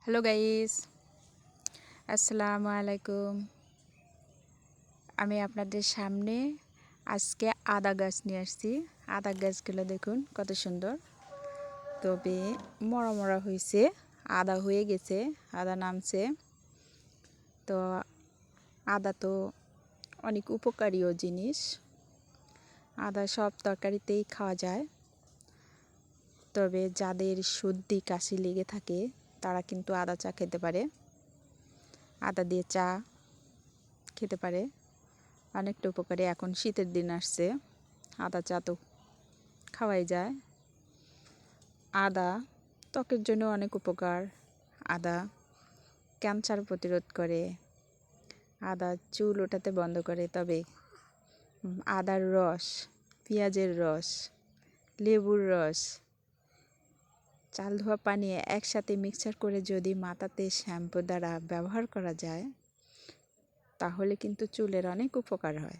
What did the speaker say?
Hello guys, আসসালামু আলাইকুম। আমি আপনাদের সামনে আজকে আদা গাছ নিয়ে আসছি। আদা গাছগুলো দেখুন কত সুন্দর, তবে মরা মরা হয়েছে, আদা হয়ে গেছে, আদা নামছে। তো আদা তো অনেক উপকারীও জিনিস, আদা সব তরকারিতেই খাওয়া যায়। তবে যাদের সর্দি কাশি লেগে থাকে তারা কিন্তু আদা চা খেতে পারে, আদা দিয়ে চা খেতে পারে, অনেকটা উপকারী। এখন শীতের দিন আসছে, আদা চা তো খাওয়াই যায়। আদা ত্বকের জন্য অনেক উপকার। আদা ক্যান্সার প্রতিরোধ করে, আদা চুল ওঠাতে বন্ধ করে। তবে আদার রস, পেঁয়াজের রস, লেবুর রস, চাল ধোয়া পানি একসাথে মিক্সচার করে যদি মাথাতে শ্যাম্পু দ্বারা ব্যবহার করা যায় তাহলে কিন্তু চুলের অনেক উপকার হয়।